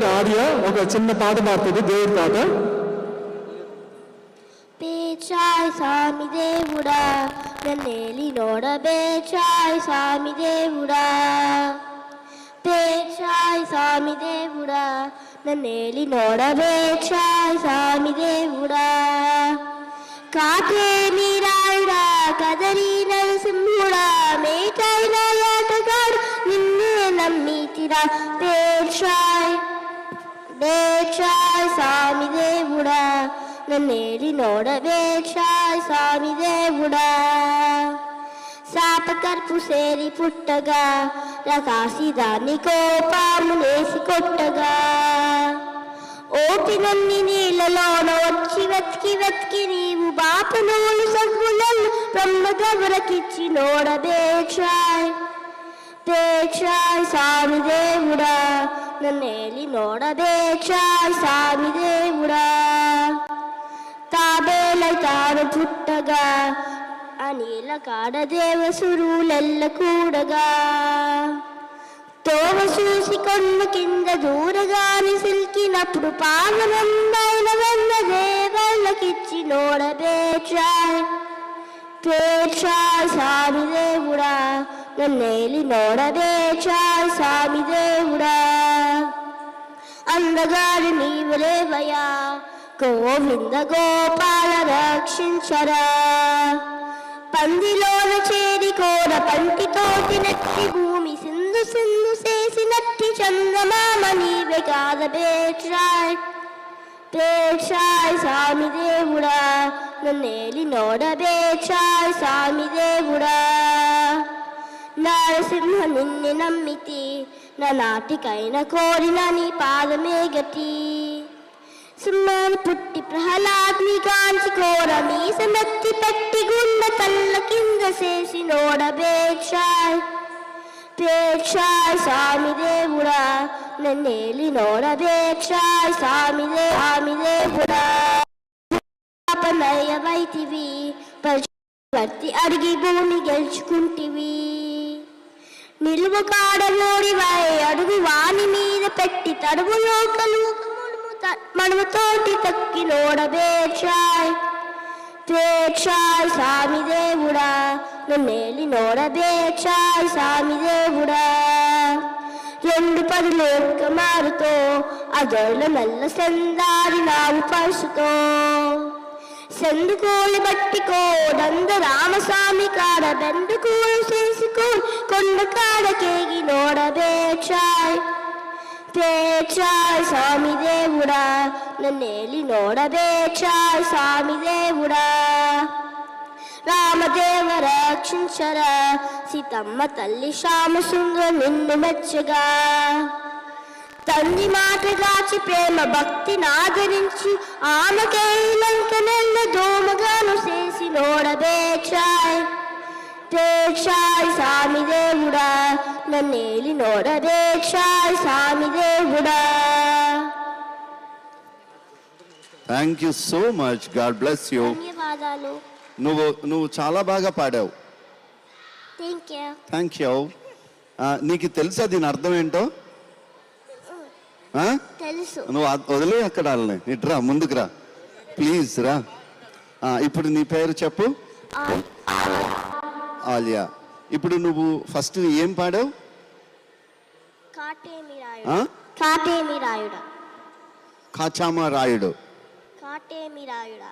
Audio ఒక చిన్న పాట పాడుతుంది, దేవుడి పాట. పేచాయ్ సామి దేవుడా నన్నేలి నోడబేచాయ్ సామి దేవుడా, పేచాయ్ సామి దేవుడా నన్నేలి నోడబేచాయ్ సామి దేవుడా. కాకే మీరాయుడా కదరి నరసింహుడా మేటైన ఆటగాడు నిన్నే నమ్మితిరా, పేచాయ్ బేచాయ్ సామి దేవుడా నన్నేలి నోడబేచాయ్ సామి దేవుడా. శాపకర్పు సేరి పుట్టగా రకాసి దాన్ని కోపాము నేసి కొట్టగా, ఓపినన్ని నీళ్ళలోన వచ్చి వెతికి వెతికి నీవు బాపనోలు సగ్గులను బ్రహ్మగవరకిచ్చి నోడబేచాయ్, పేచాయ్ సామి దేవుడా నన్నేలి నోడబేచాయ్ సామి దేవుడా. తాబేలై తాను పుట్టగా అనిల కాడ దేవసురులెల్ల కూడగా, తోవ చూసి కొన్న కింద దూరగాని సిల్కినప్పుడు పావనందైన వెన్న దేవల్లకిచ్చి నోడబేచాయ్, పేచాయ్ సామి దేవుడా నన్నేలి నోడబేచాయ్ సామి దేవుడా. అందగాడు నీవులేవయా గోవింద గోపాల రక్షించరా, పందిలోన చేరి కోర పంటితోటి నెట్టి భూమి సింధు సింధు చేసినట్టి చందమామ నీవే కాద బేచాయ్, పేచాయ్ సామి దేవుడా నన్నేలి నోడబేచాయ్ సామి దేవుడా. నరసింహ నిన్ను నమ్మితి నా నాటికైన కోరిన నీ పాదమే గతి, సుమ్మని పుట్టి ప్రహ్లాద్ని కాంచి కోర మీసమెత్తి పెట్టి గుండ కళ్ళ కింద చేసి నోడబేచాయ్, పేచాయ్ సామి దేవుడా నన్నేలి నోడబేచాయ్ సామి దేవుడా. పాపనయ్యవైతివి పరివర్తి అడిగి భూమి గెలుచుకుంటివి, నిలువ కాడలోడివై అడుగు వాని మీద పెట్టి తడువు లోకలు మడుముతోటి తక్కి నోడబేచాయ్, పేచాయ్ సామి దేవుడా నన్నేలి నోడబేచాయ్ సామి దేవుడా. రెండు పదులు ఒక్క మారుతో అదొళ్ళ నల్ల సెందారి నావు పరుసుతో, సెందుకోలు బట్టికో దంద రామస్వామి కాడ బెండుకోలు చేసుకో కొండ కాడ కేగి నోడబేచాయ్, పేచాయ్ సామి దేవుడా నన్నేలి నోడబేచాయ్ సామి దేవుడా. రామదేవ రక్షించరా సీతమ్మ తల్లి శ్యామసుందర నిన్ను మెచ్చగా, తండ్రి మాటగాచి ప్రేమ భక్తి నాగరించి ఆమెకై లంక నెల్ల దోమగాను చేసి నోడబేచాయ్, పేచాయ్ సామి దేవుడా నన్నేలి నోడబేచాయ్ సామి దేవుడా. Thank you so much, God bless you. ధన్యవాదాలు. నువ్వు చాలా బాగా పాడావు. Thank you. నీకు తెలుసా దీని అర్థం ఏంటో? తెలుసు. నువ్వు వదిలే అక్కడ వాళ్ళని, ఇట్రా ముందుకు రా ప్లీజ్ రా. ఇప్పుడు నీ పేరు చెప్పు. ఆలియా. ఇప్పుడు నువ్వు ఫస్ట్ ఏం పాడావు? కాచామ రాయుడు,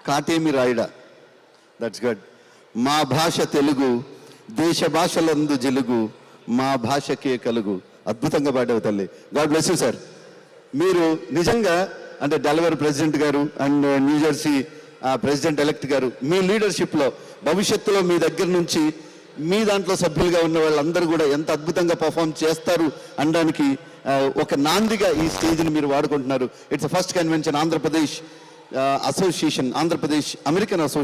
కాటేమి రాయుడా. That's good. మా భాష తెలుగు, దేశ భాషలందు జలుగు, మా భాషకే కలుగు. అద్భుతంగా పాడావు తల్లి. God bless you sir. మీరు నిజంగా అంటే డెలవర్ ప్రెసిడెంట్ గారు అండ్ న్యూజెర్సీ ప్రెసిడెంట్ ఎలెక్ట్ గారు మీ లీడర్షిప్లో భవిష్యత్తులో మీ దగ్గర నుంచి మీ దాంట్లో సభ్యులుగా ఉన్న వాళ్ళందరూ కూడా ఎంత అద్భుతంగా పర్ఫామ్ చేస్తారు అనడానికి ఒక నాందిగా ఈ స్టేజ్ని మీరు వాడుకుంటున్నారు. It's first convention Andhra Pradesh association, Andhra Pradesh American association.